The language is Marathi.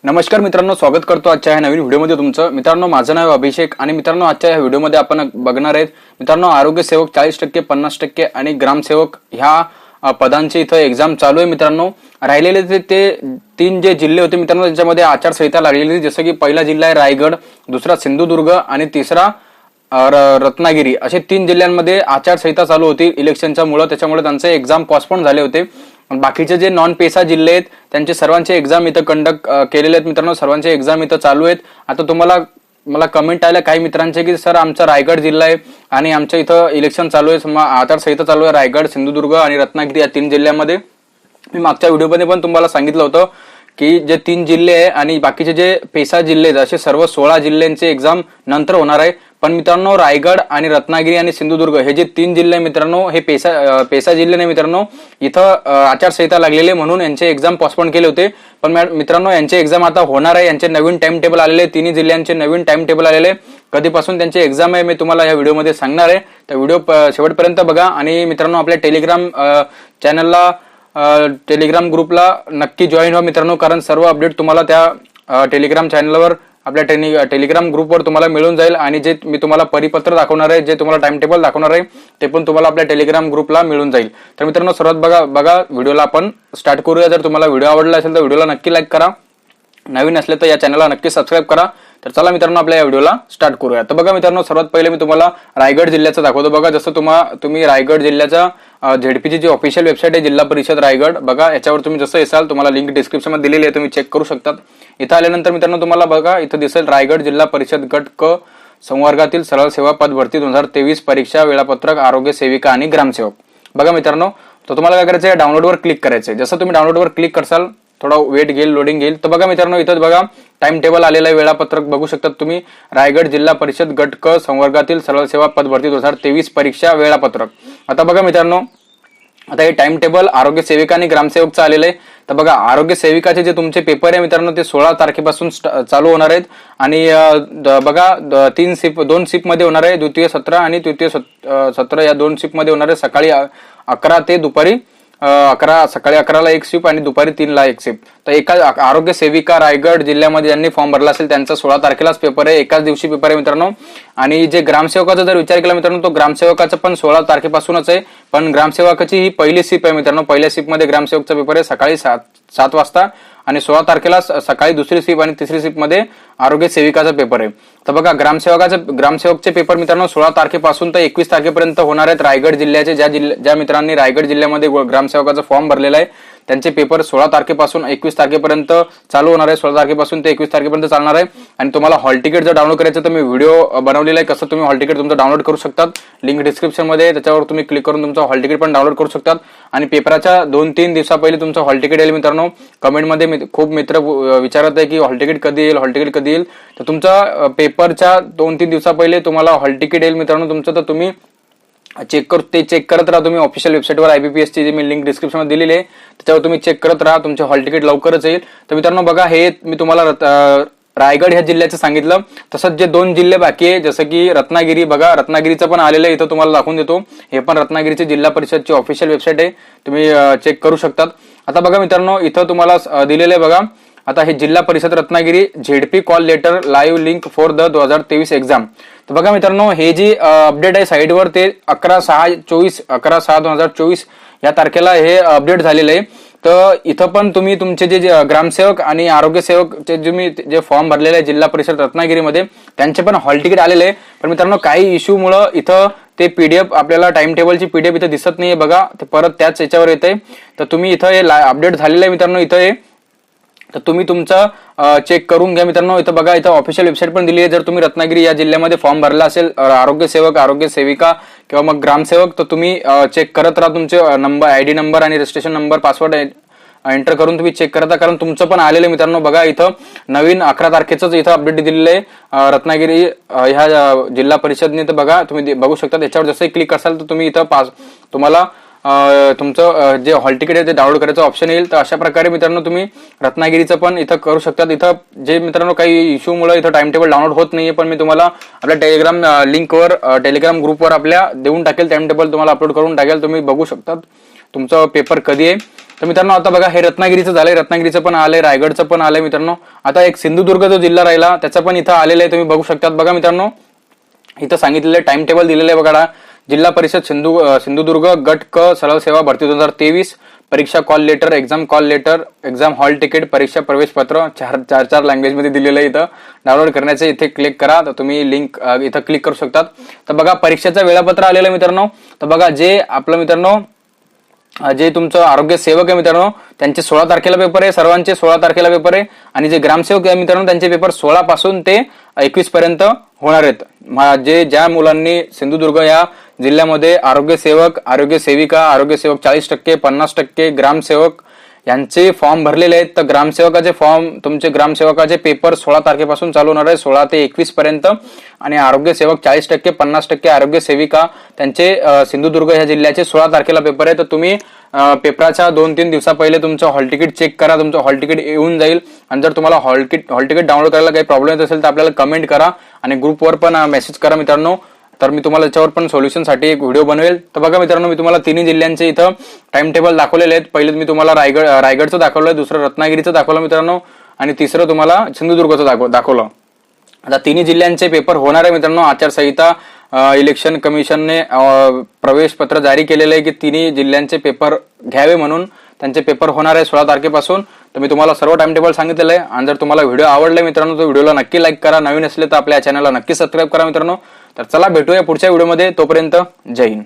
नमस्कार मित्रांनो, स्वागत करतो आजच्या ह्या नवीन व्हिडिओमध्ये तुमचं। मित्रांनो, माझं नाव अभिषेक आणि मित्रांनो आजच्या ह्या व्हिडिओमध्ये आपण बघणार आहेत मित्रांनो आरोग्य सेवक 40%, 50% आणि ग्रामसेवक ह्या पदांची इथं एक्झाम चालू आहे। मित्रांनो, राहिलेले ते तीन जे जिल्हे होते मित्रांनो, त्यांच्यामध्ये आचारसंहिता लागलेली, जसं की पहिला जिल्हा आहे रायगड, दुसरा सिंधुदुर्ग आणि तिसरा रत्नागिरी, असे तीन जिल्ह्यांमध्ये आचारसंहिता चालू होती इलेक्शनच्या मुळे, त्याच्यामुळे त्यांचे एक्झाम पोस्टपोन झाले होते। बाकीचे जे नॉन पेसा जिल्हे आहेत त्यांचे सर्वांचे एक्झाम इथं कंडक्ट केलेले आहेत मित्रांनो, सर्वांचे एक्झाम इथं चालू आहेत। आता मला कमेंट आल्या काही मित्रांचे की सर आमचा रायगड जिल्हा आहे आणि आमच्या इथं इलेक्शन चालू आहे, आचारसंहिता चालू आहे रायगड, सिंधुदुर्ग आणि रत्नागिरी या तीन जिल्ह्यांमध्ये। मी मागच्या व्हिडिओमध्ये पण तुम्हाला सांगितलं होतं की जे तीन जिल्हे आहे आणि बाकीचे जे पेसा जिल्हे आहेत असे सर्व 16 जिल्ह्यांचे एक्झाम नंतर होणार आहे। पण मित्रांनो, रायगड आणि रत्नागिरी आणि सिंधुदुर्ग हे जे तीन जिल्हे मित्रांनो, हे पेसा जिल्हे नाही मित्रांनो, इथं आचारसंहिता लागलेले म्हणून यांचे एक्झाम पोस्टपोन केले होते। पण मित्रांनो, यांचे एक्झाम आता होणार आहे, यांचे नवीन टाइम टेबल आलेले, तिन्ही जिल्ह्यांचे नवीन टाइम टेबल आलेले, कधीपासून त्यांचे एक्झाम आहे मी तुम्हाला या व्हिडिओमध्ये सांगणार आहे। तर व्हिडिओ शेवटपर्यंत बघा आणि मित्रांनो आपल्या टेलिग्राम चॅनलला टेलिग्राम ग्रुपला नक्की जॉईन व्हा मित्रांनो, कारण सर्व अपडेट तुम्हाला त्या टेलिग्राम चॅनलवर आपल्या टेलिग्राम ग्रुपवर तुम्हाला मिळून जाईल आणि जे मी तुम्हाला परिपत्र दाखवणार आहे, जे तुम्हाला टाइम टेबल दाखवणार आहे ते पण तुम्हाला आपल्या टेलिग्राम ग्रुपला मिळून जाईल। तर मित्रांनो, सर्वात बघा व्हिडिओला आपण स्टार्ट करूया। जर तुम्हाला व्हिडिओ आवडला असेल तर व्हिडिओला नक्की लाईक करा, नवीन असले तर या चॅनलला नक्की सबस्क्राईब करा। तर चला मित्रांनो, आपल्या या व्हिडिओला स्टार्ट करूया। तर बघा मित्रांनो, सर्वात पहिले मी तुम्हाला रायगड जिल्ह्याचं दाखवतो। बघा, जसं तुम्ही रायगड जिल्ह्याचा झेडपीची जी ऑफिशियल वेबसाईट आहे जिल्हा परिषद रायगड, बघा याच्यावर तुम्ही जसं येसाल तुम्हाला लिंक डिस्क्रिप्शन मध्ये दिलेली आहे, तुम्ही चेक करू शकतात। इथं आल्यानंतर मित्रांनो तुम्हाला बघा इथं दिसेल रायगड जिल्हा परिषद गट क संवर्गातील सरळ सेवा पद भरती 2023 परीक्षा वेळापत्रक आरोग्य सेविका आणि ग्रामसेवक। बघा मित्रांनो, तर तुम्हाला काय करायचं आहे, डाउनलोडवर क्लिक करायचं आहे। जसं तुम्ही डाउनलोडवर क्लिक करसाल थोडा वेट घेईल, लोडिंग घेईल। तर बघा मित्रांनो, इथं बघा टाइम टेबल आलेलं आहे, वेळापत्रक बघू शकतात तुम्ही। रायगड जिल्हा परिषद गट क संवर्गातील सरळ सेवा पद भरती 2023 परीक्षा वेळापत्रक। आता बघा मित्रांनो, आता हे टाइम टेबल आरोग्य सेविका आणि ग्रामसेवकचं आलेलं आहे। तर बघा, आरोग्य सेविकाचे जे तुमचे पेपर आहे मित्रांनो ते 16 तारखेपासून चालू होणार आहेत आणि बघा दोन शिफ्ट मध्ये होणार आहे, द्वितीय सत्र आणि तृतीय सत्र या दोन शिफ्ट मध्ये होणार आहे। सकाळी 11 ते दुपारी 11, सकाळी 11ला एक शिफ्ट आणि दुपारी 3ला एक शिफ्ट। तर एका आरोग्य सेविका रायगड जिल्ह्यामध्ये ज्यांनी फॉर्म भरला असेल त्यांचा 16 तारखेलाच पेपर आहे, एकाच दिवशी पेपर आहे मित्रांनो। आणि जे ग्रामसेवकाचा जर विचार केला मित्रांनो, तो ग्रामसेवकाचा पण 16 तारखेपासूनच आहे, पण ग्रामसेवकाची ही पहिली शिफ्ट आहे मित्रांनो। पहिल्या शिफ्ट मध्ये ग्रामसेवकचा पेपर आहे सकाळी 7 वाजता आणि 16 तारखेला सकाळी दुसरी शिफ्ट आणि तिसरी शिफ्ट मध्ये आरोग्य सेविकाचा पेपर आहे। तर बघा, ग्रामसेवकचे पेपर मित्रांनो 16 तारखेपासून तर 21 तारखेपर्यंत होणार आहेत। रायगड जिल्ह्याचे ज्या मित्रांनी रायगड जिल्ह्यामध्ये ग्रामसेवकाचा फॉर्म भरलेला आहे त्यांचे पेपर 16 तारखेपासून 21 तारखेपर्यंत चालू होणार आहे। 16 तारखेपासून ते 21 तारखेपर्यंत चालणार आहे। आणि तुम्हाला हॉल तिकीट जर डाउनलोड करायचं तर मी व्हिडिओ बनवलेला आहे, कसं तुम्ही हॉल तिकीट तुमचं डाउनलोड करू शकतात, लिंक डिस्क्रिप्शन मध्ये, त्याच्यावर तुम्ही क्लिक करून तुमचं हॉल तिकीट पण डाउनलोड करू शकतात। आणि पेपराच्या 2-3 दिवसा पहिले तुमचं हॉल तिकीट येईल मित्रांनो। कमेंटमध्ये खूप मित्र विचारत आहे की हॉल तिकीट कधी येईल, हॉल तिकीट कधी येईल। तर तुमचा पेपरच्या 2-3 दिवसा पहिले तुम्हाला हॉल तिकीट येईल मित्रांनो तुमचं। तर तुम्ही चेक करत राहा तुम्ही ऑफिशियल वेबसाईटवर IBPS ची जी मी लिंक डिस्क्रिप्शन मध्ये दिलेली आहे त्याच्यावर तुम्ही चेक करत राहा, तुमचे हॉल तिकीट लवकरच येईल। तर मित्रांनो बघा, हे मी तुम्हाला रायगड ह्या जिल्ह्याचं सांगितलं। तसंच जे 2 जिल्हे बाकी आहे जसं की रत्नागिरी, बघा रत्नागिरीचं पण आलेलं आहे, इथं तुम्हाला दाखवून देतो। हे पण रत्नागिरीची जिल्हा परिषदची ऑफिशियल वेबसाईट आहे, तुम्ही चेक करू शकतात। आता बघा मित्रांनो, इथं तुम्हाला दिलेलं आहे बघा, आता हे Zilla Parishad Ratnagiri ZP call letter live link for the 2023 exam. तर बघा मित्रांनो, हे जी अपडेट आहे साईडवर ते 11/6/2024 या तारखेला हे अपडेट झालेलं आहे। तर इथं पण तुम्ही तुमचे जे ग्रामसेवक आणि आरोग्य सेवक जे फॉर्म भरलेले आहे जिल्हा परिषद रत्नागिरीमध्ये त्यांचे पण हॉल तिकीट आलेले आहे। पण मित्रांनो, काही इश्यू मुळे इथं ते PDF आपल्याला टाइम टेबलची PDF इथं दिसत नाहीये, बघा ते परत त्याच याच्यावर येते। तर तुम्ही इथं हे अपडेट झालेलं आहे मित्रांनो, इथं हे तर तुम्ही तुमचं चेक करून घ्या मित्रांनो। इथं बघा, इथं ऑफिशियल वेबसाईट पण दिली आहे। जर तुम्ही रत्नागिरी या जिल्ह्यामध्ये फॉर्म भरला असेल आरोग्य सेवक, आरोग्य सेविका किंवा मग ग्रामसेवक, तर तुम्ही चेक करत राहा, तुमचे नंबर, ID नंबर आणि रजिस्ट्रेशन नंबर, पासवर्ड एंटर करून तुम्ही चेक करता, कारण तुमचं पण आलेलं मित्रांनो। बघा, इथं नवीन 11 तारखेच इथं अपडेट दिलेलं आहे रत्नागिरी ह्या जिल्हा परिषदने। तर बघा, तुम्ही बघू शकता, त्याच्यावर जसं क्लिक करसाल तर तुम्ही इथं तुम्हाला तुमचं जे हॉल तिकीट आहे ते डाउनलोड करायचं ऑप्शन येईल। तर अशा प्रकारे मित्रांनो तुम्ही रत्नागिरीचं पण इथं करू शकतात। इथं जे मित्रांनो काही इश्यूमुळे इथं टाइम टेबल डाउनलोड होत नाहीये, पण मी तुम्हाला आपल्या टेलिग्राम लिंकवर टेलिग्राम ग्रुपवर आपल्या देऊन टाकेल, टाइम टेबल तुम्हाला अपलोड करून टाकेल, तुम्ही बघू शकतात। तुमचं पेपर कधी आहे. तर मित्रांनो आता बघा हे रत्नागिरीचं झालंय, रत्नागिरीचं पण आलंय, रायगडचं पण आलंय मित्रांनो. आता एक सिंधुदुर्ग जो जिल्हा राहिला त्याचा पण इथं आलेलं आहे, तुम्ही बघू शकतात. बघा मित्रांनो इथं सांगितलेलं टाइम टेबल दिलेलं आहे बघा. जिल्हा परिषद सिंधुदुर्ग गट क सरळ सेवा भरती 2023 परीक्षा call letter, exam call letter, exam hall ticket, परीक्षा प्रवेश पत्र चार लँग्वेज मध्ये दिलेलं आहे. इथं डाउनलोड करण्याचे इथे क्लिक करा, तर तुम्ही लिंक इथं क्लिक करू शकतात. तर बघा परीक्षेचं वेळापत्र आलेलं आहे मित्रांनो. तर बघा जे आपलं मित्रांनो जे तुमचं आरोग्य सेवक आहे मित्रांनो त्यांचे 16 तारखेला पेपर आहे, सर्वांचे 16 तारखेला पेपर आहे. आणि जे ग्रामसेवक आहे मित्रांनो त्यांचे पेपर 16 पासून ते 21 पर्यंत होणार आहेत. ज्या मुलांनी सिंधुदुर्ग या जिल्ह्यामध्ये आरोग्य सेवक, आरोग्य सेविका, आरोग्य सेवक 40%, 50%, ग्रामसेवक यांचे फॉर्म भरलेले आहेत. तर ग्रामसेवकाचे फॉर्म, तुमचे ग्रामसेवकाचे पेपर 16 तारखेपासून चालू होणार आहे, 16 ते 21 पर्यंत. आणि आरोग्य सेवक 40%, 50%, आरोग्य सेविका त्यांचे सिंधुदुर्ग ह्या जिल्ह्याचे 16 तारखेला पेपर आहे. तर तुम्ही पेपराच्या 2-3 दिवसा पहिले तुमचं हॉल तिकीट चेक करा, तुमचं हॉल तिकीट येऊन जाईल. आणि जर तुम्हाला हॉल तिकीट डाउनलोड करायला काही प्रॉब्लेम येत असेल तर आपल्याला कमेंट करा आणि ग्रुपवर पण मेसेज करा मित्रांनो. तर मी तुम्हाला याच्यावर पण सोल्युशनसाठी एक व्हिडिओ बनवेल. तर बघा मित्रांनो मी तुम्हाला तिन्ही जिल्ह्यांचे इथं टाइम टेबल दाखवलेले आहेत. पहिले मी तुम्हाला रायगडचं दाखवलं, दुसरं रत्नागिरीचं दाखवलं मित्रांनो, आणि तिसरं तुम्हाला सिंधुदुर्गचं दाखवलं. आता तिन्ही जिल्ह्यांचे पेपर होणार आहे मित्रांनो. आचारसंहिता इलेक्शन कमिशनने प्रवेश पत्र जारी केलेलं आहे की तिन्ही जिल्ह्यांचे पेपर घ्यावे म्हणून. त्यांचे पेपर होणार आहे 16 तारखेपासून. तर मी तुम्हाला सर्व टाइम टेबल सांगितलेलं आहे. आणि जर तुम्हाला व्हिडिओ आवडले मित्रांनो तर व्हिडिओला नक्की लाईक करा, नवीन असले तर आपल्या चॅनलला नक्की सबस्क्राईब करा मित्रांनो. तर चला भेटूया पुढच्या व्हिडिओमध्ये, तोपर्यंत जय हिंद.